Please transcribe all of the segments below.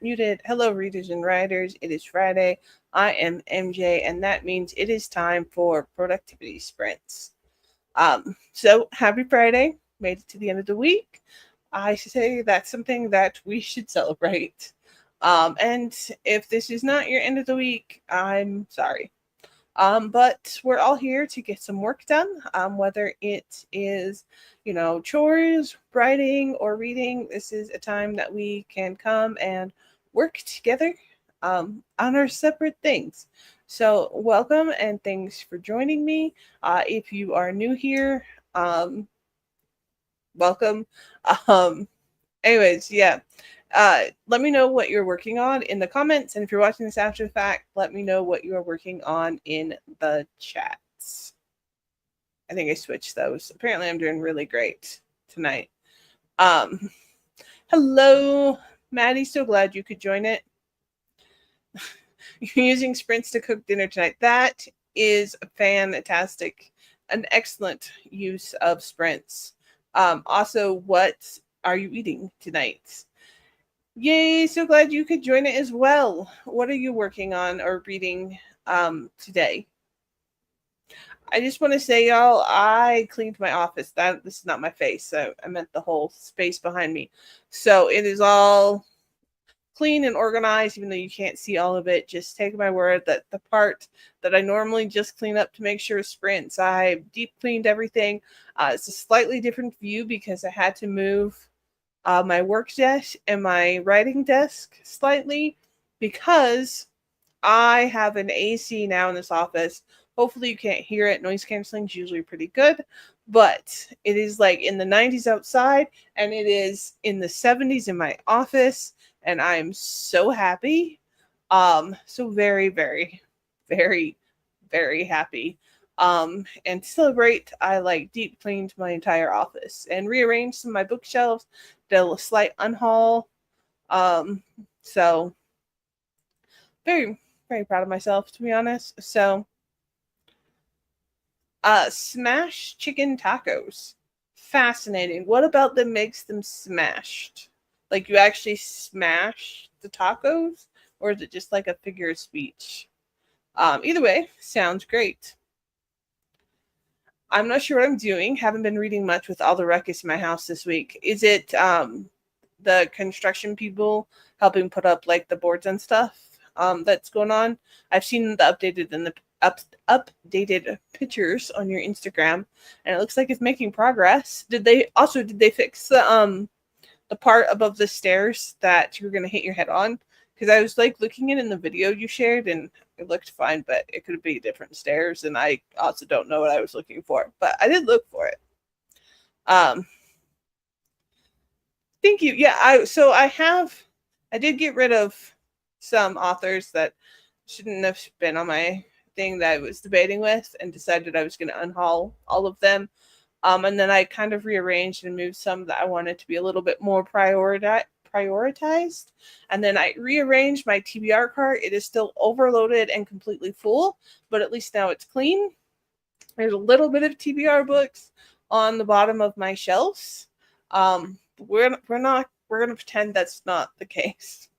muted. Hello, readers and writers. It is Friday. I am MJ, and that means it is time for productivity sprints. So happy Friday. Made it to the end of the week. I say that's something that we should celebrate. And if this is not your end of the week, I'm sorry. But we're all here to get some work done, whether it is, chores, writing, or reading. This is a time that we can come and work together on our separate things. So, welcome and thanks for joining me. If you are new here, welcome. Um, Anyways, yeah. Let me know what you're working on in the comments, and if you're watching this after the fact, let me know what you are working on in the chats. I think I switched those. Apparently, I'm doing really great tonight. Um, Hello, Maddie. So glad you could join it. You're using sprints to cook dinner tonight. That is fantastic. An excellent use of sprints. Also, what are you eating tonight? Yay, so glad you could join it as well. What are you working on or reading today? I just want to say, y'all, I cleaned my office. This is not my face, so I meant the whole space behind me. So it is all clean and organized, even though you can't see all of it. Just take my word that the part that I normally just clean up to make sure sprints, I deep cleaned everything. It's a slightly different view because I had to move my work desk and my writing desk slightly because I have an AC now in this office. Hopefully you can't hear it. Noise canceling is usually pretty good, but it is like in the 90s outside and it is in the 70s in my office, and I'm so happy. So very, very, very, very happy. And to celebrate, I like deep cleaned my entire office and rearranged some of my bookshelves, did a slight unhaul. Um, so very, very proud of myself, to be honest. So, smashed chicken tacos. Fascinating. What about them makes them smashed? Like you actually smash the tacos, or is it just like a figure of speech? Either way, sounds great. I'm not sure what I'm doing. Haven't been reading much with all the ruckus in my house this week. Is it the construction people helping put up like the boards and stuff that's going on? I've seen the updated pictures on your Instagram, and it looks like it's making progress. Did they fix the part above the stairs that you were gonna hit your head on? Because I was like looking at it in the video you shared, and it looked fine, but it could be different stairs, and I also don't know what I was looking for, but I did look for it. Um, Thank you. Yeah, I did get rid of some authors that shouldn't have been on my thing that I was debating with, and decided I was going to unhaul all of them. And then I kind of rearranged and moved some that I wanted to be a little bit more prioritized. And then I rearranged my TBR cart. It is still overloaded and completely full, but at least now it's clean. There's a little bit of TBR books on the bottom of my shelves. We're gonna pretend that's not the case.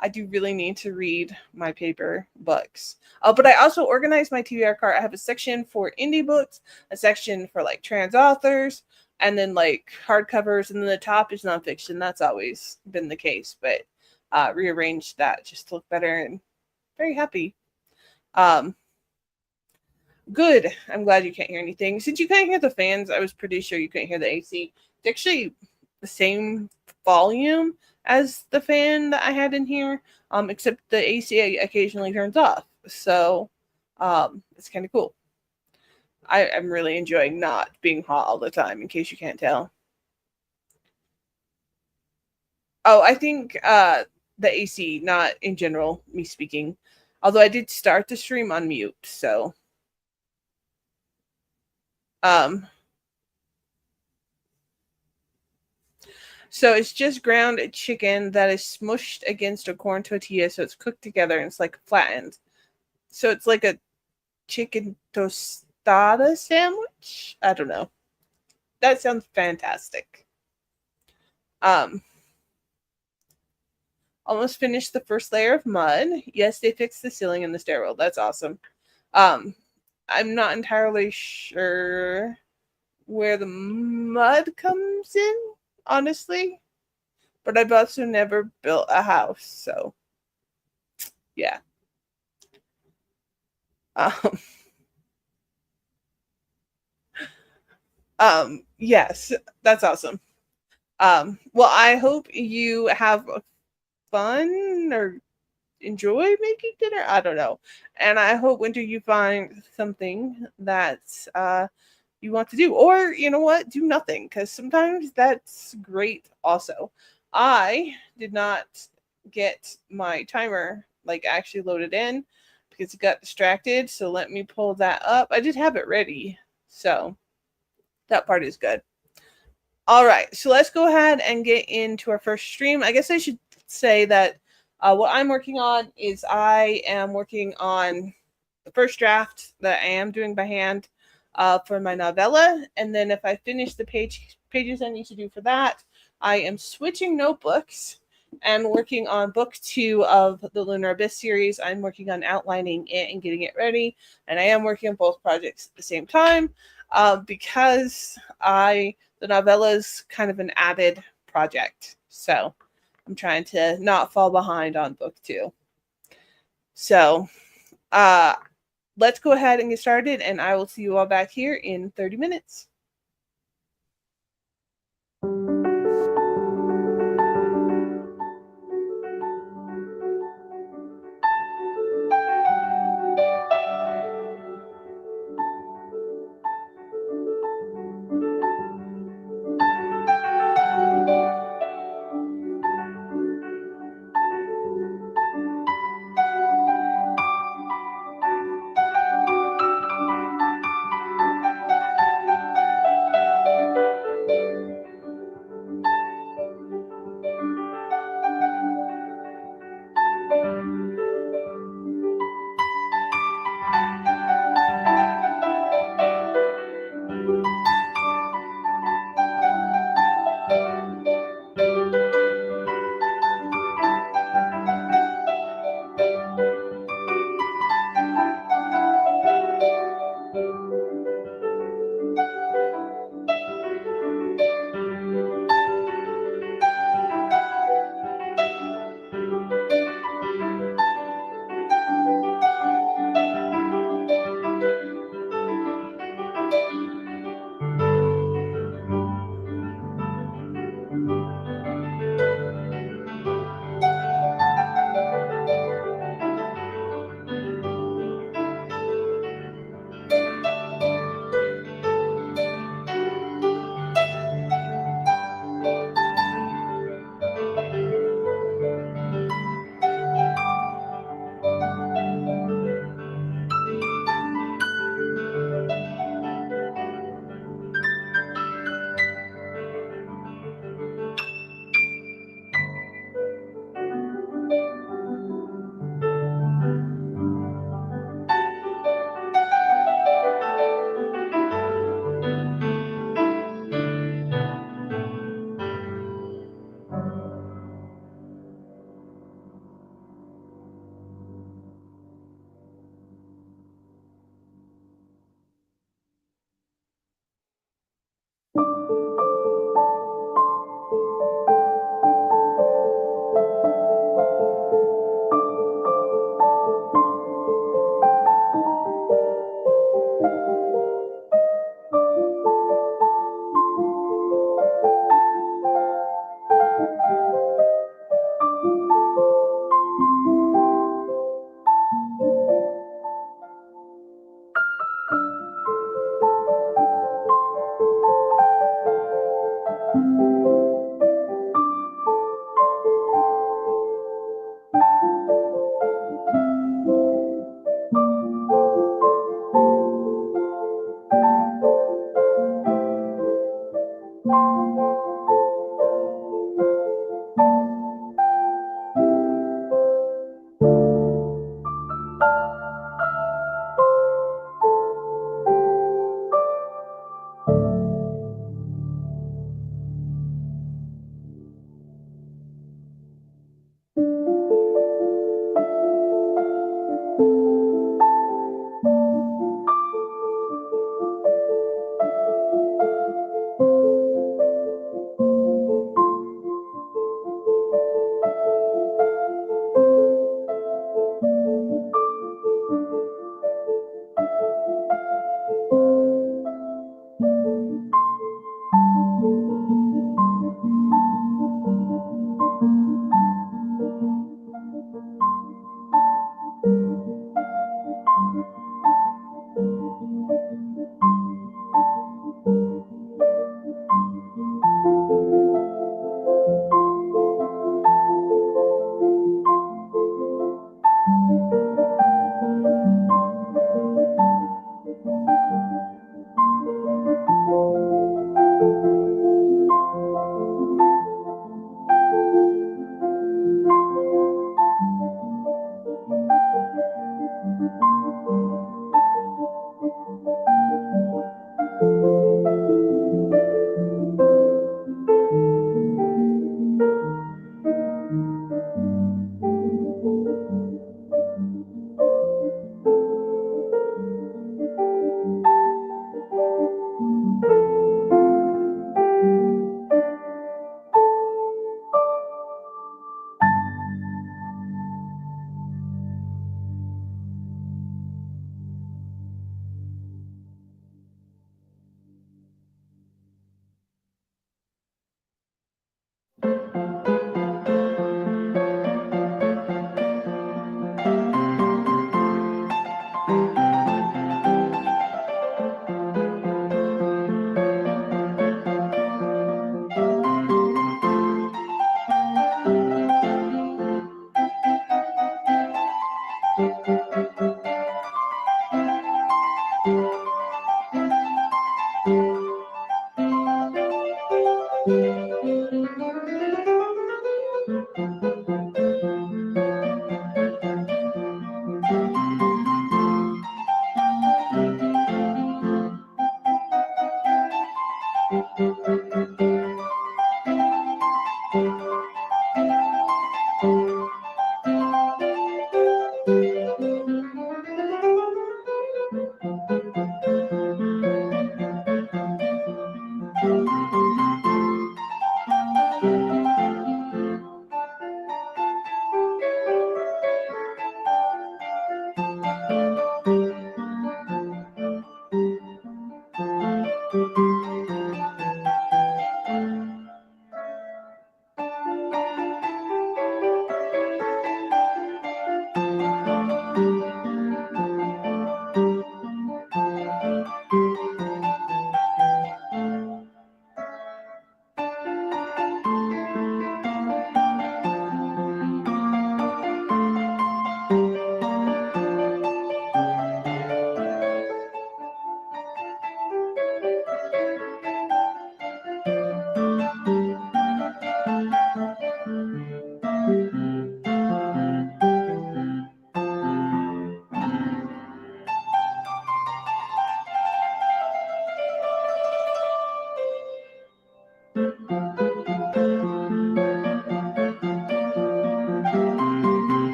I do really need to read my paper books. But I also organized my TBR cart. I have a section for indie books, a section for like trans authors, and then like hardcovers, and then the top is nonfiction. That's always been the case, but rearranged that just to look better, and very happy. Um, Good. I'm glad you can't hear anything. Since you can't hear the fans, I was pretty sure you couldn't hear the AC. It's actually the same volume as the fan that I had in here, except the AC occasionally turns off. So it's kind of cool. I'm really enjoying not being hot all the time, in case you can't tell. Oh, I think the AC, not in general, me speaking. Although I did start the stream on mute, so um so it's just ground chicken that is smushed against a corn tortilla, so it's cooked together and it's like flattened. So it's like a chicken tostada sandwich. I don't know. That sounds fantastic. Um, Almost finished the first layer of mud. Yes, they fixed the ceiling and the stairwell. That's awesome. Um, I'm not entirely sure where the mud comes in, honestly. But I've also never built a house, so yeah. Um, yes, that's awesome. Well, I hope you have fun or enjoy making dinner. I don't know. And I hope, Winter, you find something that you want to do. Or, you know what? Do nothing, because sometimes that's great also. I did not get my timer like actually loaded in because it got distracted. So let me pull that up. I did have it ready. So that part is good. All right, so let's go ahead and get into our first stream. I guess I should say that what I'm working on is I am working on the first draft that I am doing by hand for my novella, and then if I finish the pages I need to do for that, I am switching notebooks and working on book 2 of the Lunar Abyss series. I'm working on outlining it and getting it ready, and I am working on both projects at the same time because the novella is kind of an added project. So I'm trying to not fall behind on book 2. So uh, let's go ahead and get started, and I will see you all back here in 30 minutes.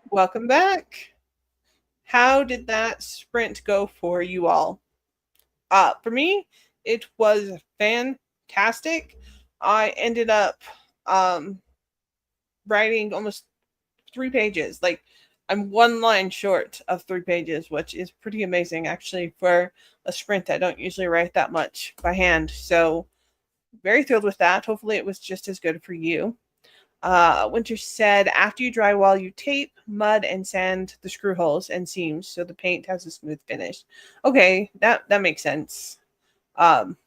Welcome back. How did that sprint go for you all? For me, it was fantastic. I ended up writing almost 3 pages. Like, I'm one line short of 3 pages, which is pretty amazing actually for a sprint. I don't usually write that much by hand. So, very thrilled with that. Hopefully, it was just as good for you. Winter said, after you drywall, you tape, mud, and sand the screw holes and seams so the paint has a smooth finish. Okay, that makes sense. I'll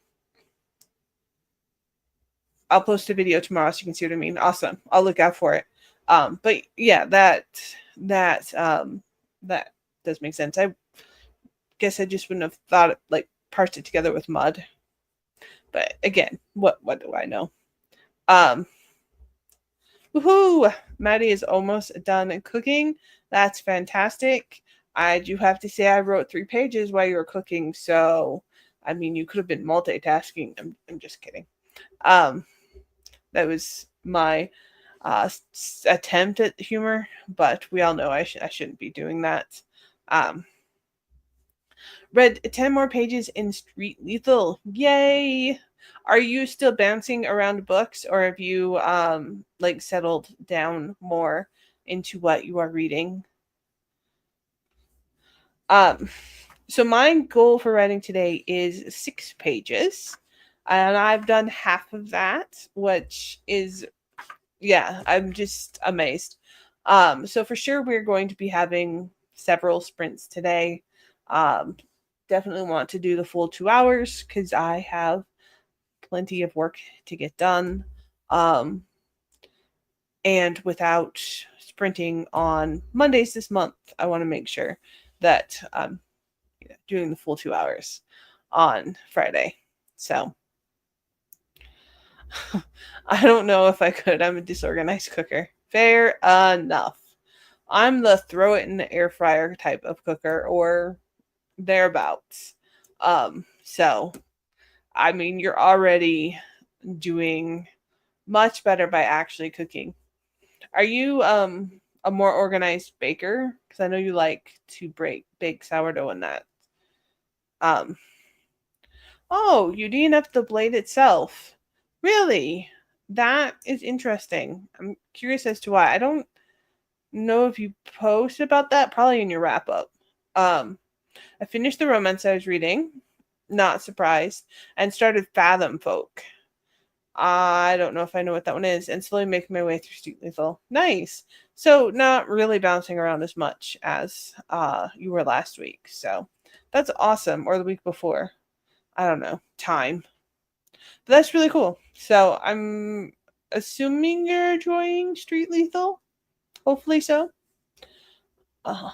post a video tomorrow so you can see what I mean. Awesome. I'll look out for it. But yeah, that does make sense. I guess I just wouldn't have thought like parsed it together with mud. But again, what do I know? Woohoo! Maddie is almost done cooking. That's fantastic. I do have to say I wrote 3 pages while you were cooking, so I mean you could have been multitasking. I'm just kidding. That was my attempt at humor, but we all know I shouldn't be doing that. Read 10 more pages in Street Lethal. Yay! Are you still bouncing around books, or have you like settled down more into what you are reading? So my goal for writing today is 6 pages, and I've done half of that, which is, yeah, I'm just amazed. So for sure we're going to be having several sprints today. Definitely want to do the full 2 hours because I have plenty of work to get done. And without sprinting on Mondays this month, I want to make sure that I'm doing the full 2 hours on Friday. So I don't know if I could. I'm a disorganized cooker. Fair enough. I'm the throw it in the air fryer type of cooker or thereabouts. So I mean, you're already doing much better by actually cooking. Are you a more organized baker? Because I know you like to bake sourdough and that. Um, oh, you DNF the blade itself. Really? That is interesting. I'm curious as to why. I don't know if you post about that, probably in your wrap up. I finished the romance I was reading, not surprised, and started Fathom Folk. I don't know if I know what that one is, and slowly making my way through Street Lethal. Nice. So not really bouncing around as much as you were last week. So that's awesome. Or the week before. I don't know. Time. But that's really cool. So I'm assuming you're enjoying Street Lethal. Hopefully so. Uh,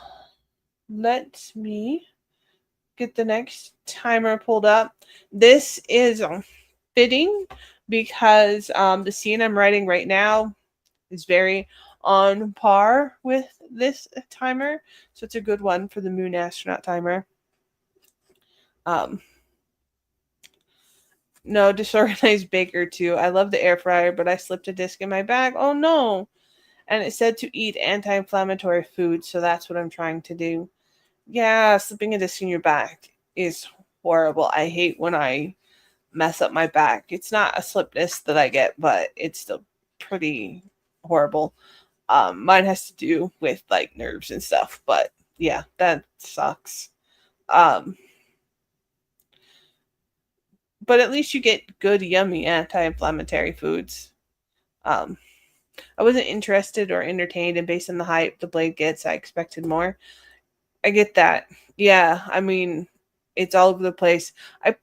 let me get the next timer pulled up. This is fitting because the scene I'm writing right now is very on par with this timer. So it's a good one for the Moon Astronaut timer. No, disorganized baker too. I love the air fryer, but I slipped a disc in my bag. Oh no. And it said to eat anti-inflammatory food, so that's what I'm trying to do. Yeah, slipping a disc in your back is horrible. I hate when I mess up my back. It's not a slip disc that I get, but it's still pretty horrible. Mine has to do with like nerves and stuff, but yeah, that sucks. Um, but at least you get good, yummy anti-inflammatory foods. Um, I wasn't interested or entertained, and based on the hype the blade gets, I expected more. I get that. Yeah, I mean, it's all over the place. I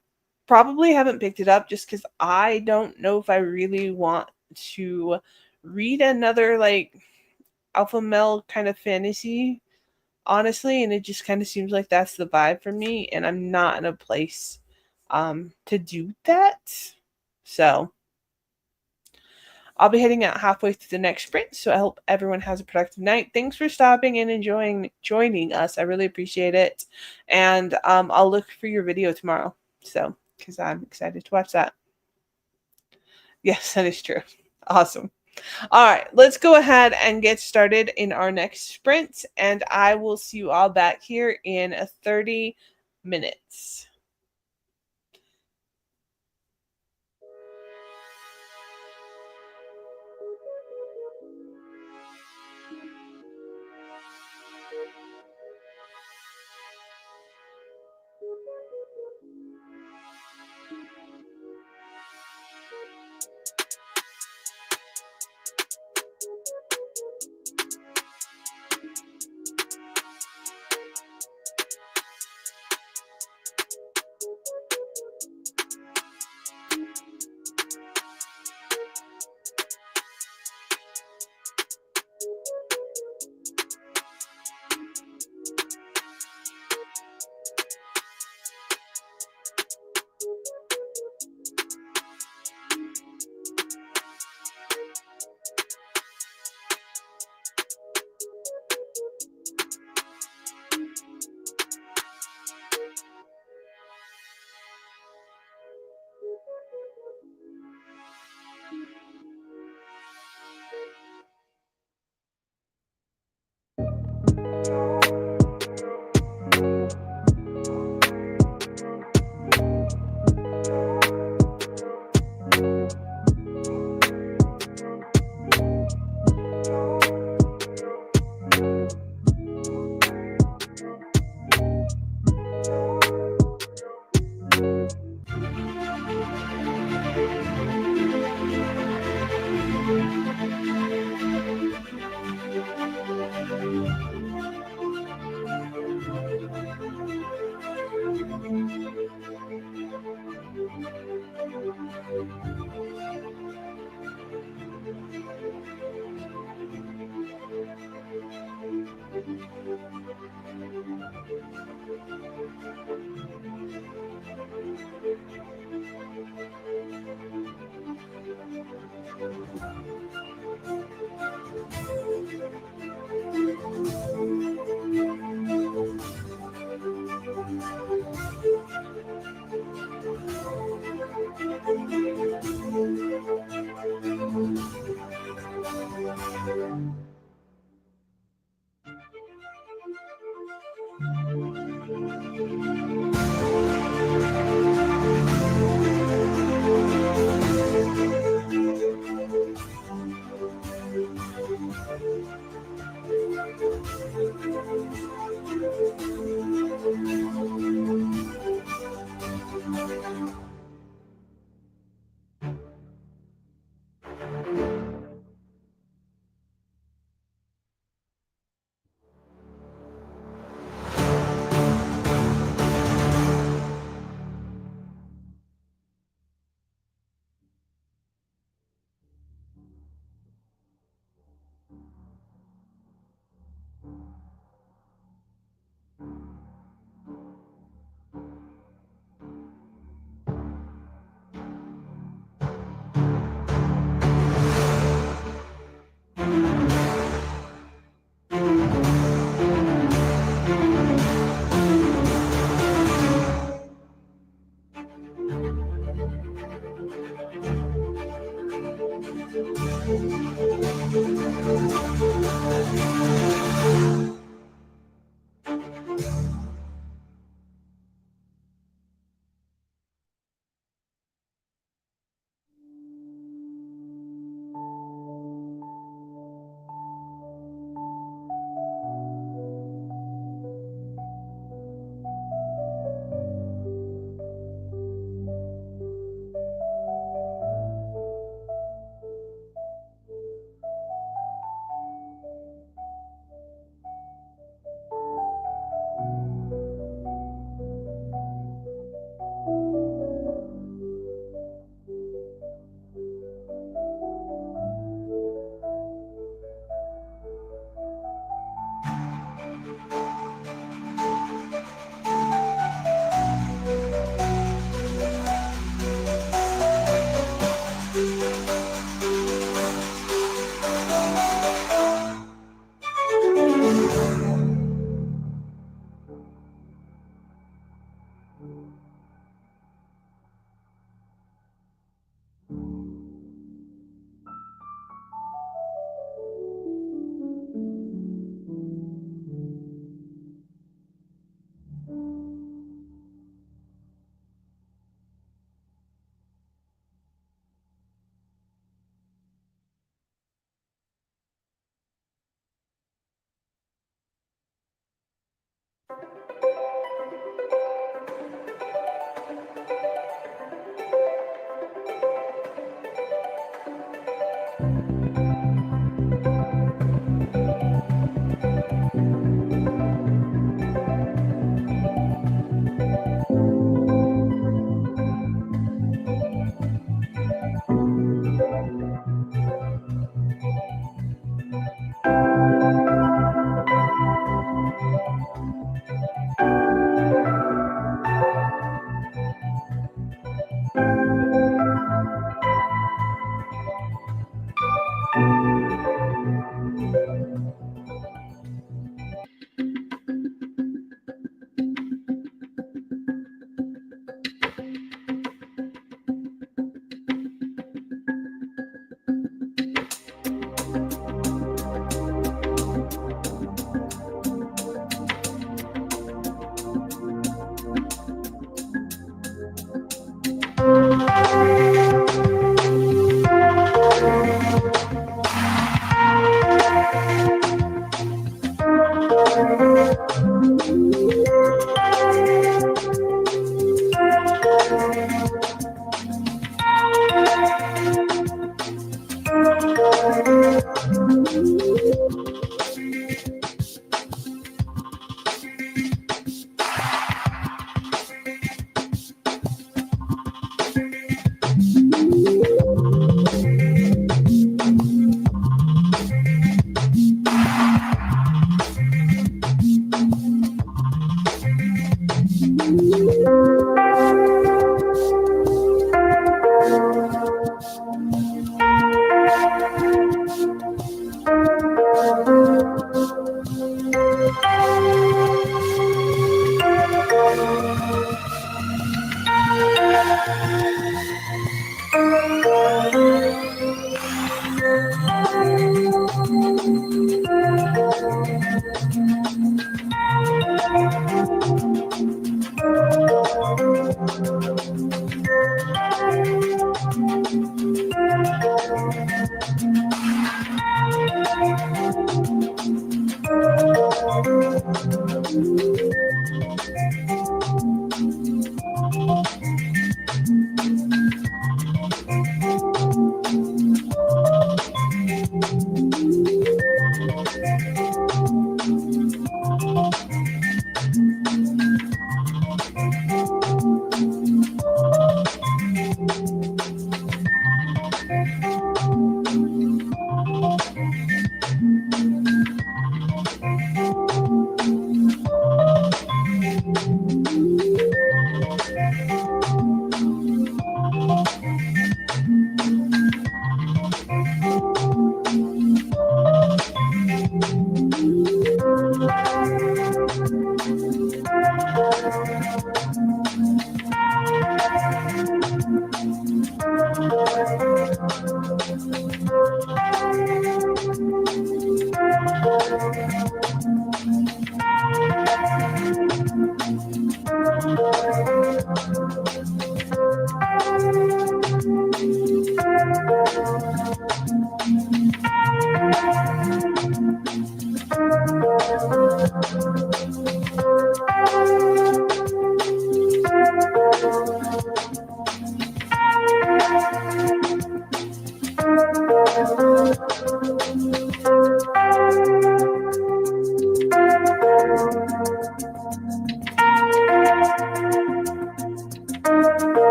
probably haven't picked it up just because I don't know if I really want to read another like alpha male kind of fantasy, honestly, and it just kind of seems like that's the vibe for me, and I'm not in a place to do that. So I'll be heading out halfway through the next sprint, so I hope everyone has a productive night. Thanks for stopping and enjoying joining us. I really appreciate it. And I'll look for your video tomorrow. So, because I'm excited to watch that. Yes, that is true. Awesome. All right, let's go ahead and get started in our next sprint, and I will see you all back here in 30 minutes.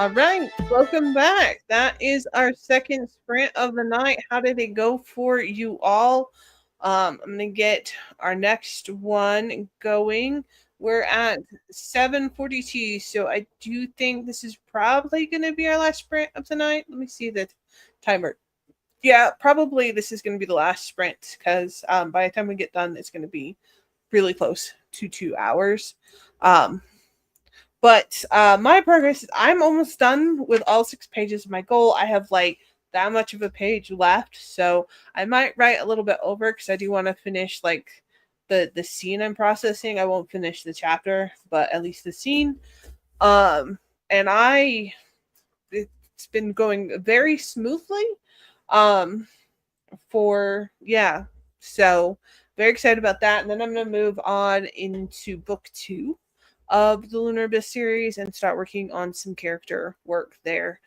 All right, welcome back. That is our second sprint of the night. How did it go for you all? I'm gonna get our next one going. We're at 7:42, so I do think this is probably gonna be our last sprint of the night. Let me see the timer. Yeah, probably this is gonna be the last sprint because by the time we get done, it's gonna be really close to 2 hours. Um, but my progress is I'm almost done with all 6 pages of my goal. I have like that much of a page left, so I might write a little bit over because I do want to finish like the scene I'm processing. I won't finish the chapter, but at least the scene. Um, and it's been going very smoothly. Um, so very excited about that. And then I'm gonna move on into book 2 of the Lunar Abyss series and start working on some character work there,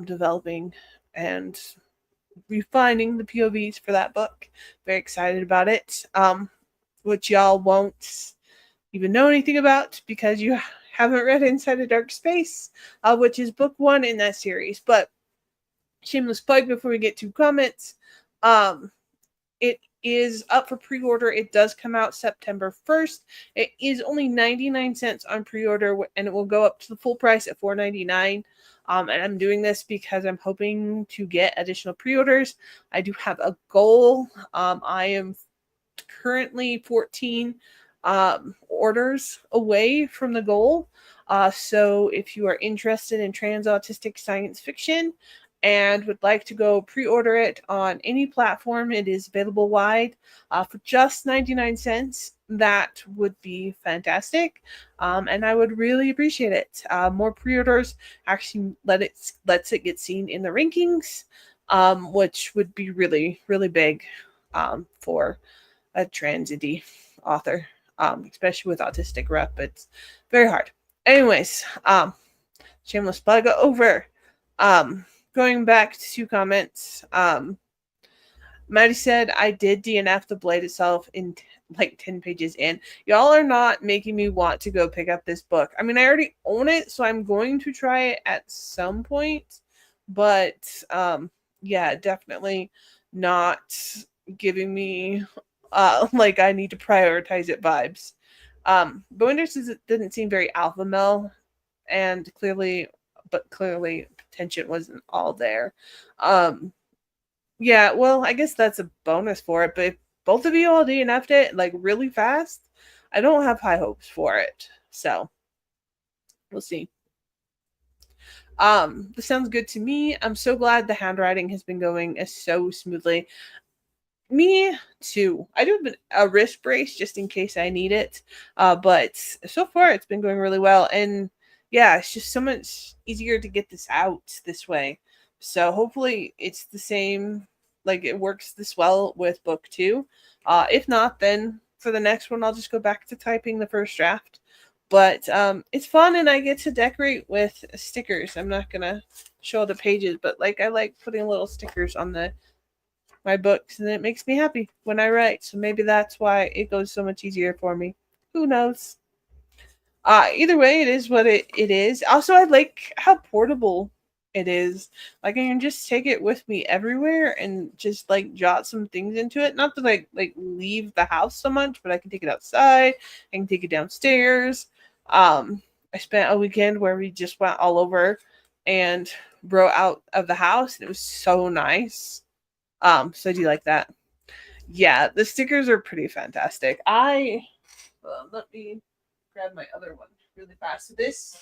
developing and refining the POVs for that book. Very excited about it, which y'all won't even know anything about because you haven't read Inside a Dark Space, which is book 1 in that series. But shameless plug before we get to comments. It is up for pre-order. It does come out September 1st. It is only 99 cents on pre-order, and it will go up to the full price at $4.99. And I'm doing this because I'm hoping to get additional pre-orders. I do have a goal. I am currently 14 orders away from the goal. So if you are interested in trans autistic science fiction and would like to go pre-order it on any platform, it is available wide for just 99 cents. That would be fantastic, and I would really appreciate it. More pre-orders actually lets it get seen in the rankings, which would be really, really big for a trans indie author, especially with autistic rep. It's very hard. Anyways, shameless plug over. Going back to comments, Maddie said I did DNF the blade itself in like 10 pages in. Y'all are not making me want to go pick up this book. I mean, I already own it, so I'm going to try it at some point. But yeah, definitely not giving me like I need to prioritize it vibes. But Winter says it didn't seem very alpha male, and clearly tension wasn't all there. Yeah, well, I guess that's a bonus for it, but if both of you all DNF'd it like really fast, I don't have high hopes for it. So we'll see. This sounds good to me. I'm so glad the handwriting has been going so smoothly. Me too. I do have a wrist brace just in case I need it. But so far it's been going really well. And yeah, it's just so much easier to get this out this way. So hopefully it's the same, like it works this well with book 2. If not, then for the next one, I'll just go back to typing the first draft. But it's fun and I get to decorate with stickers. I'm not going to show the pages, but like I like putting little stickers on my books, and it makes me happy when I write. So maybe that's why it goes so much easier for me. Who knows? Either way, it is what it is. Also, I like how portable it is. Like I can just take it with me everywhere and just like jot some things into it. Not to like leave the house so much, but I can take it outside. I can take it downstairs. I spent a weekend where we just went all over and wrote out of the house, and it was so nice. So I do like that. Yeah, the stickers are pretty fantastic. Let me grab my other one really fast. So this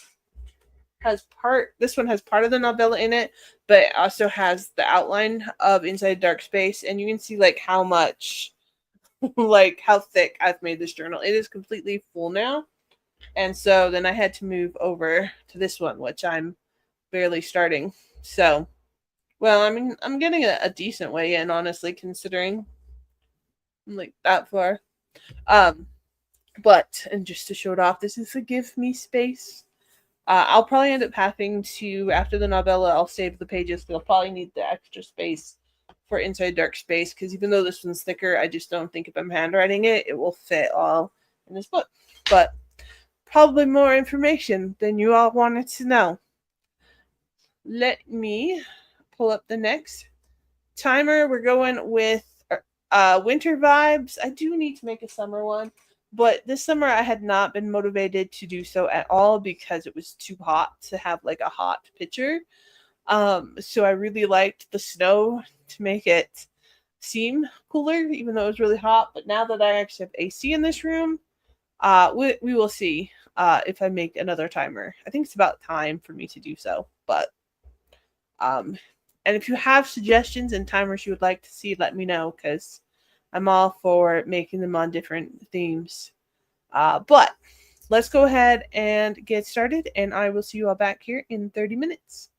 one has part of the novella in it, but it also has the outline of Inside Dark Space, and you can see like how much like how thick I've made this journal. It is completely full now. And so then I had to move over to this one, which I'm barely starting. So well, I mean, I'm getting a decent way in, honestly, considering I'm like that far. But and just to show it off, this is a give me space. I'll probably end up having to, after the novella, I'll save the pages. They'll probably need the extra space for Inside Dark Space, because even though this one's thicker, I just don't think if I'm handwriting it, it will fit all in this book. But probably more information than you all wanted to know. let me pull up the next timer. We're going with winter vibes. I do need to make a summer one, but this summer I had not been motivated to do so at all because it was too hot to have like a hot picture. So I really liked the snow to make it seem cooler, even though it was really hot. But now that I actually have AC in this room, we will see if I make another timer. I think it's about time for me to do so. But um, and if you have suggestions and timers you would like to see, let me know because I'm all for making them on different themes. But let's go ahead and get started, and I will see you all back here in 30 minutes.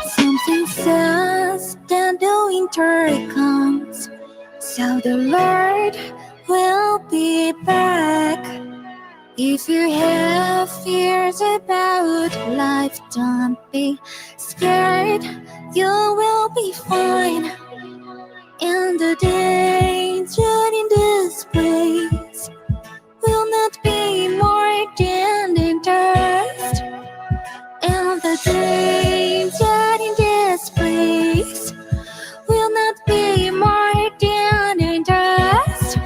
Something says that the winter comes, so the Lord will be back. If you have fears about life, don't be scared, you will be fine. And the danger in this place will not be more than the thirst. And the danger in this place will not be more than interest.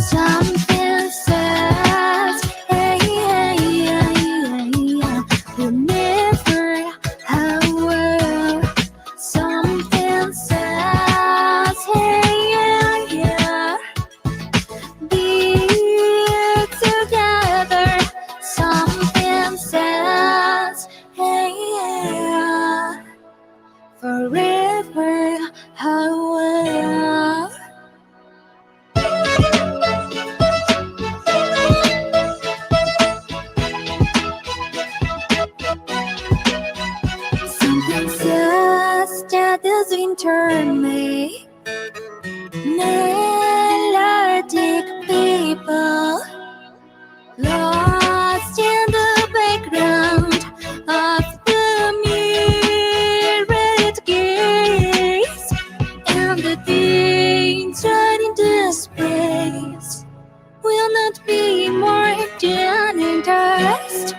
Something says, hey, hey, hey, hey, you never have. Something says, hey, yeah, yeah, be together. Something says, hey, yeah, forever, how something says that this winter may melodic people lost in the background of the mirrored gaze. And the danger in this place will not be more than interest.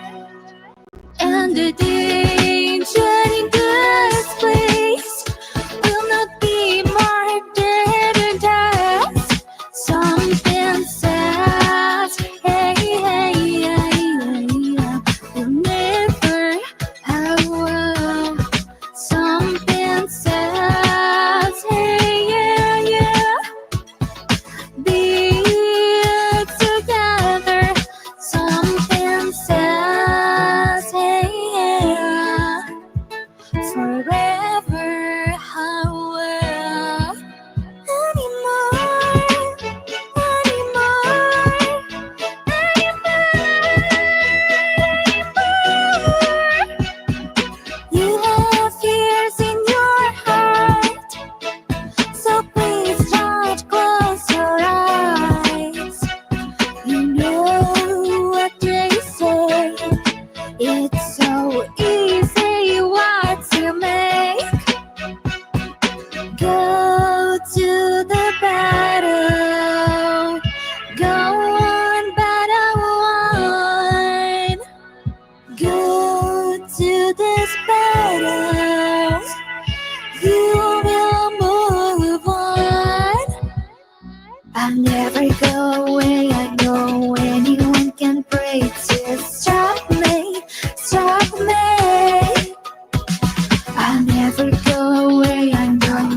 And the danger in this place will not be more than interest. Something says, hey, hey, hey, hey, you'll never have. Something says, hey, yeah, yeah, be together. Something says, hey, yeah, forever, how you have fears in your heart, so please don't close your eyes. You know what they say, it's so easy what to make. Go to the battle, go on battle one. Go to this battle, you will move on. I'll never go away, I know anyone can pray to stop me, stop me. I'll never go away, I know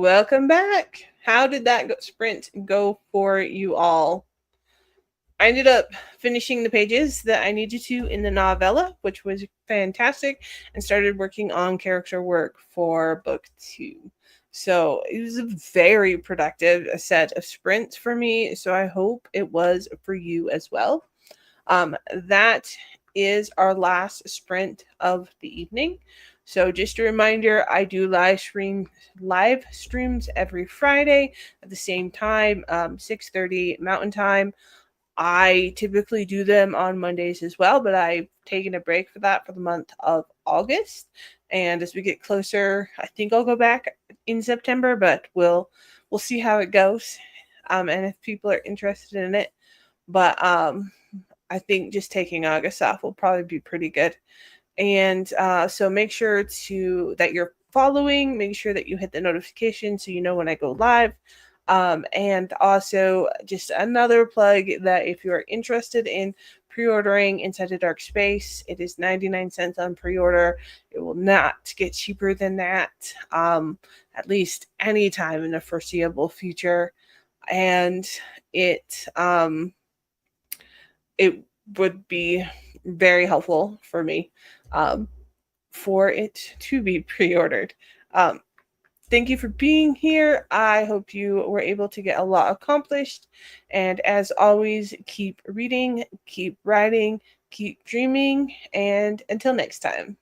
Welcome back. How did that sprint go for you all? I ended up finishing the pages that I needed to in the novella, which was fantastic, and started working on character work for book 2. So it was a very productive set of sprints for me. So I hope it was for you as well. That is our last sprint of the evening. So just a reminder, I do live streams every Friday at the same time, 6:30 Mountain Time. I typically do them on Mondays as well, but I've taken a break for that for the month of August. And as we get closer, I think I'll go back in September, but we'll see how it goes, and if people are interested in it. But I think just taking August off will probably be pretty good. And so make sure that you're following, make sure that you hit the notification so you know when I go live. And also just another plug that if you're interested in pre-ordering Inside the Dark Space, it is 99 cents on pre-order. It will not get cheaper than that, at least anytime in the foreseeable future. And it would be very helpful for me for it to be pre-ordered. Thank you for being here. I hope you were able to get a lot accomplished. And as always, keep reading, keep writing, keep dreaming, and until next time.